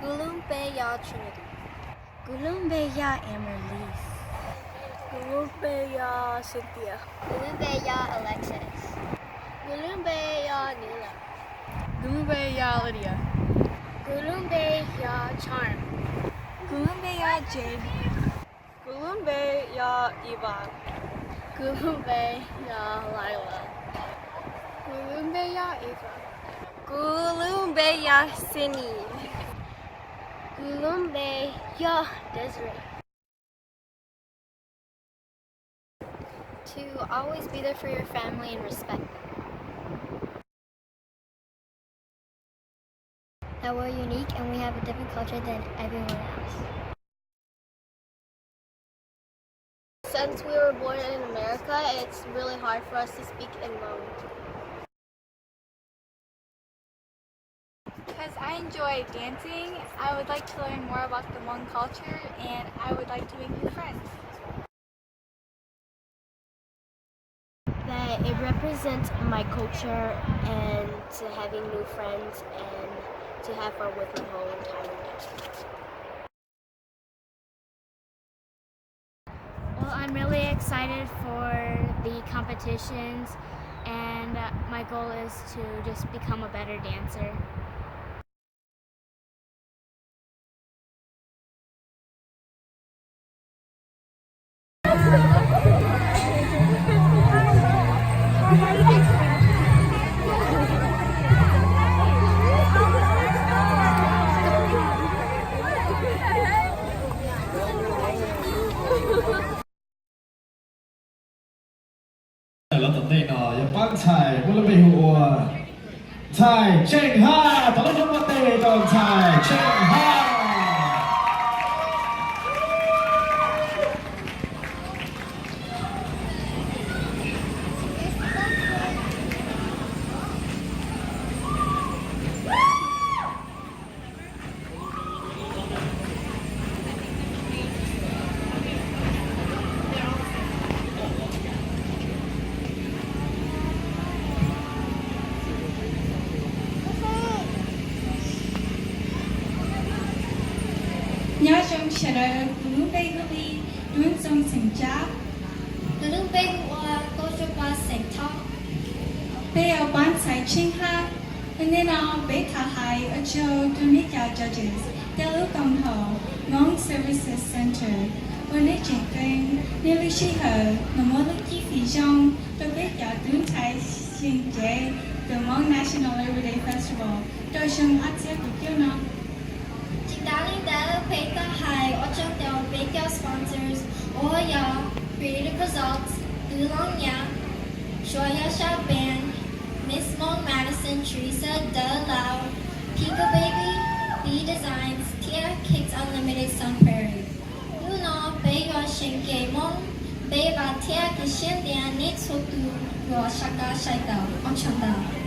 Gulumbeya Trinity. Gulumbeya Amaryllis. Gulumbeya Cynthia. Gulumbeya Alexis. Gulumbeya Nila. Gulumbeya Lydia. Gulumbeya Charm. Gulumbeya Jade. Gulumbeya Ivan. Gulumbeya Lila. Gulumbeya Eva. Gulumbeya Sini. Gulumbeya Desiree. To always be there for your family and respect them. That we're unique and we have a different culture than everyone else. Since we were born in America, it's really hard for us to speak in Hmong. Because I enjoy dancing, I would like to learn more about the Hmong culture and I would like to make new friends. That it represents my culture and to having new friends and to have fun with my whole entire family. Well, I'm really excited for the competitions and my goal is to just become a better dancer. là tận đây nọ ya bác chài bố là bề hùa chài chênh ha tao trong mặt tề còn chài chênh ha nhớ trong chờ đợi cũng đây có đi đúng trong thành giá Gulumbeya Kojoba Sengtong. bây giờ bán sai chính ha nên nó bé thả hai ở chỗ Dominica Judges theo lúc công hồ Hmong Services Center ở nơi triển kênh nơi lưu sĩ hở nó mỗi lúc chi phí trong tôi biết giờ đứng thái xin chế the Hmong National Labor Day Festival tôi xong áp sẽ của kiêu nó Darling Della Peta High, Ochakdel, Bakel sponsors, Oya, Creative Results, Dulong Ya, Shoya Sha Band, Miss Mong Madison, Teresa De Lau, Pika Baby, B Designs, Tia Kicks Unlimited Sun Prairie. Luno, Beyo Shinke Mong, Beba Tia Kishin Dian Nit Sotu, Ro Shaka Shaita, Ochakdel.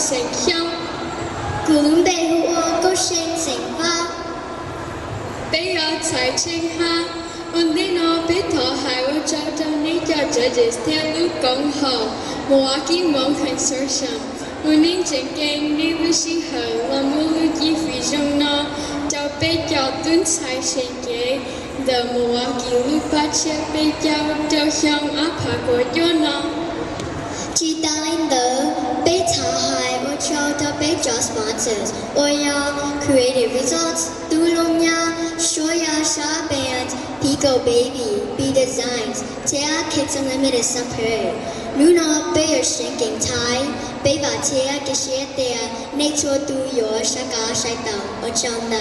成香，古伦贝和我高兴成花，北要在青哈，我哋我北頭係我找到你家 judges 鐵路講好，冇見冇看所想，我哋正經你不適合，我冇路機非常難，就比較短才成嘅，的冇見路把車比較就像阿爬過咗呢。去大林的北塔海，我找到北角 sponsors， 我要 creative results， 杜龍呀，說要下 band，Pico Baby B Designs， Tea Kids Unlimited Supper， Luna 北有神經台，北把 Tea 嘅寫的，你做都有啥個啥到，我找到。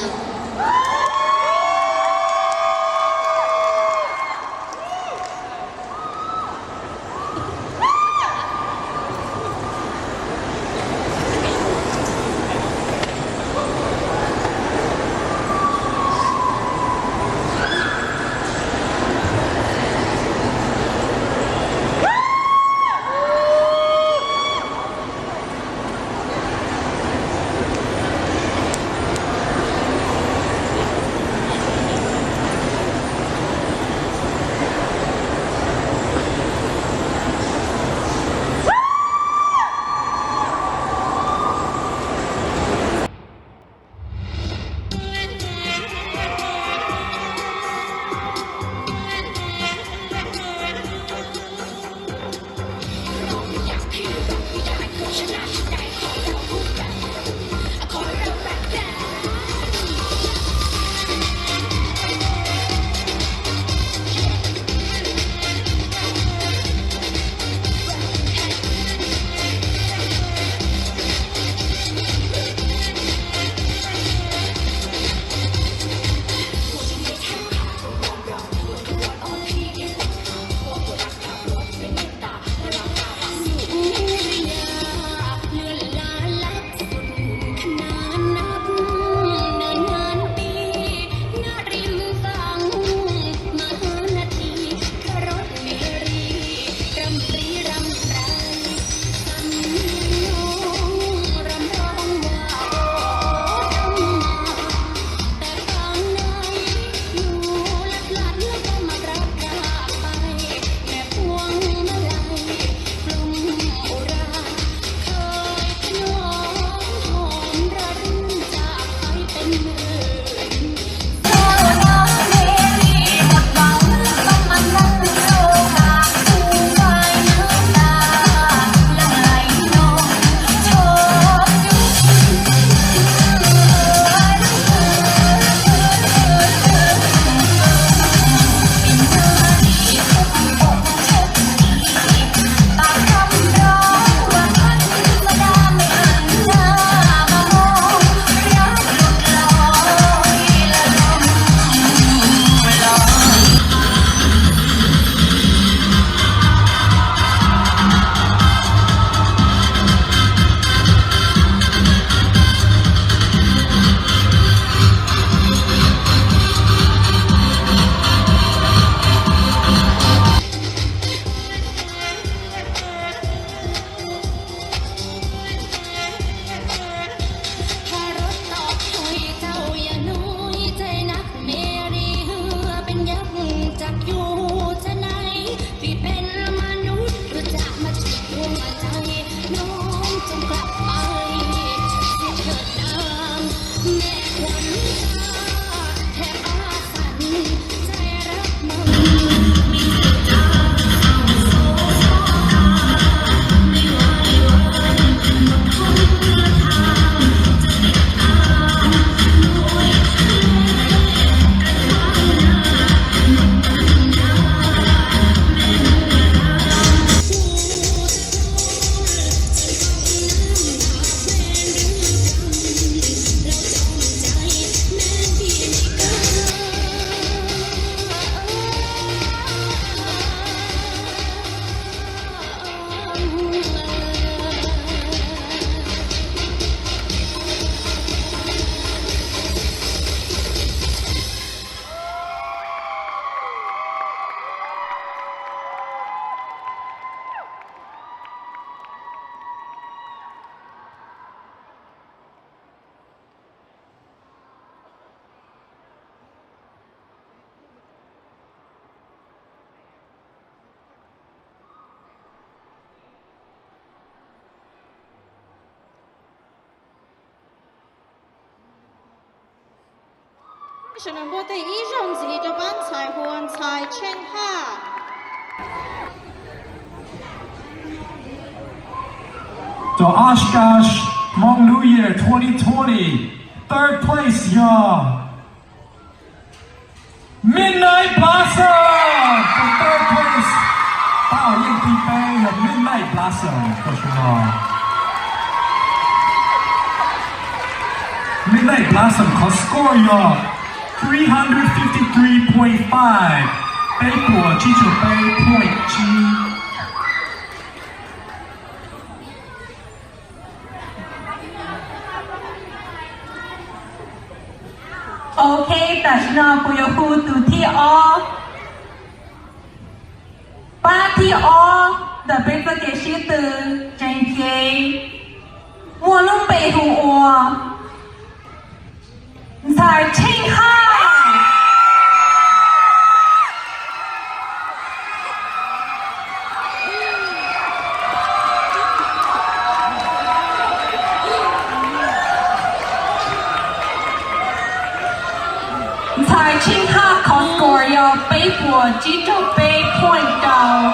是能够对一种子的班菜和菜称哈。So Oshkosh Hmong New Year 2020, third place, y'all. Midnight Blossom for third place. Bao Yin Pi Bang of Midnight Blossom for sure. Midnight Blossom có score y'all 353.5. Bay của Chi Chu Bay point Chi. OK， 但是呢，不要糊涂的哦。把的哦，的被子给洗的真甜，我拢背后哦，才清好。清哈 score 要背过记住背 point 到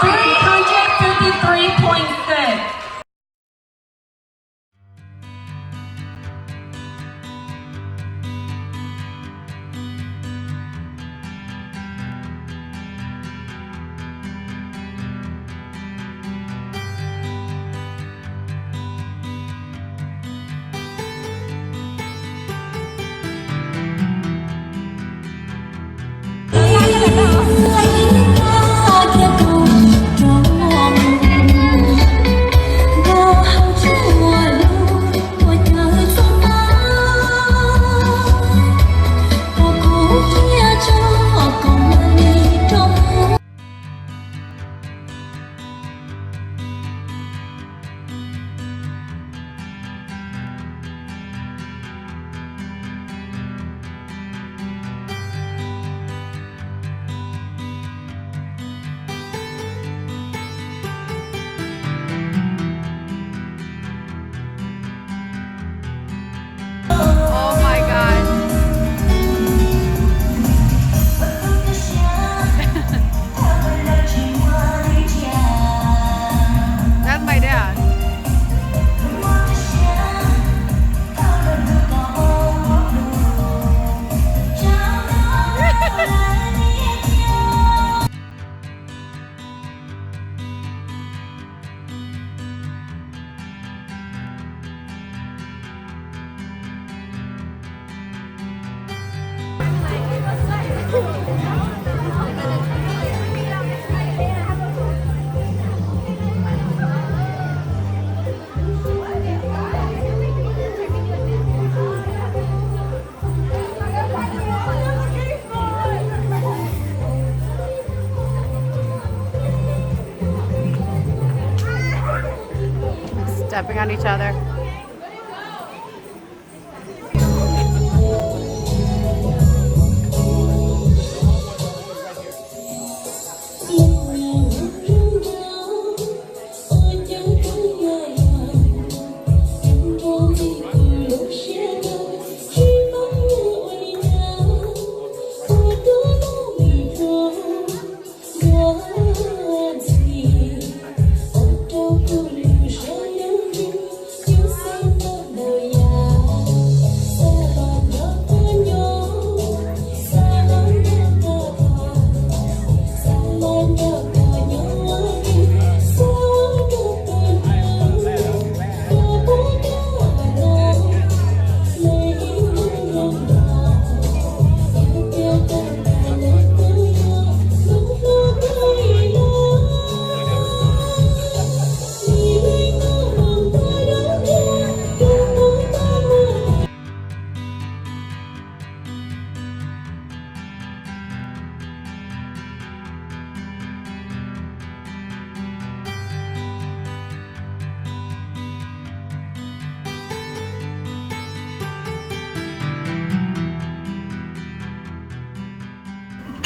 353.6。Stepping on each other.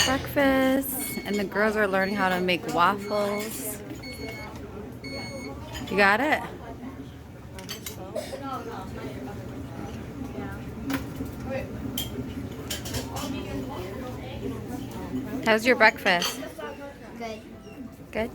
Breakfast, and the girls are learning how to make waffles. You got it? How's your breakfast? Good. Good?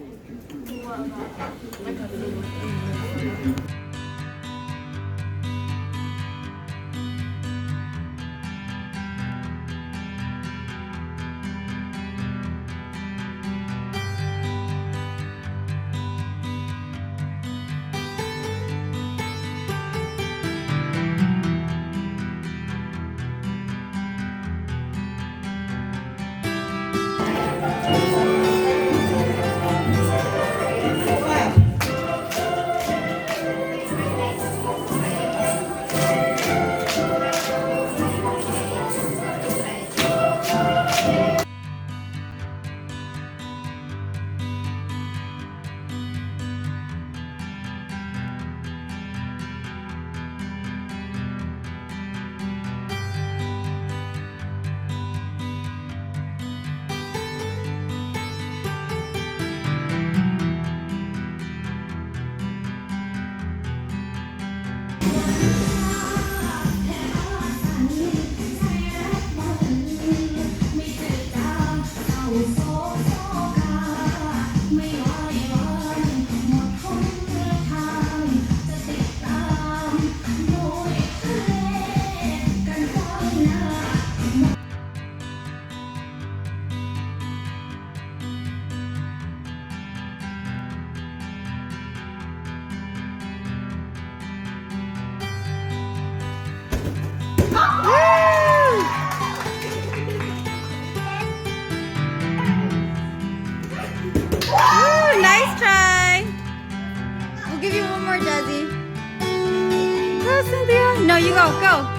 Woo, nice try. We'll give you one more, Desi. Go, Cynthia. No, you go. Go.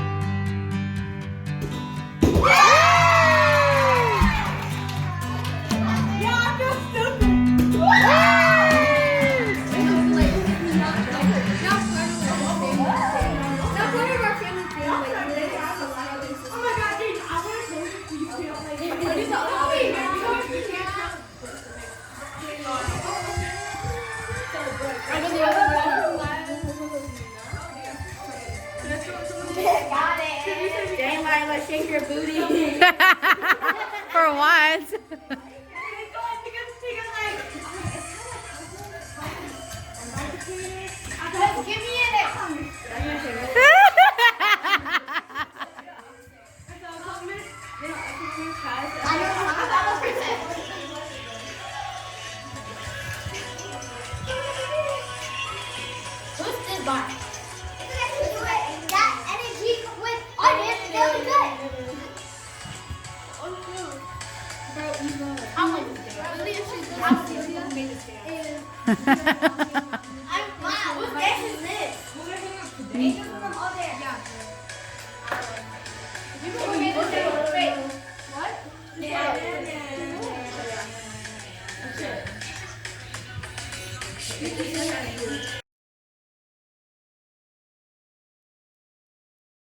Dang, Lila, shake your booty. For once. Give me it. Who's this bar? That energy with audience feeling good. I'm like, wow, what dance is this? Angels from all there. Yeah. You can made this day. Wait. What? Yeah.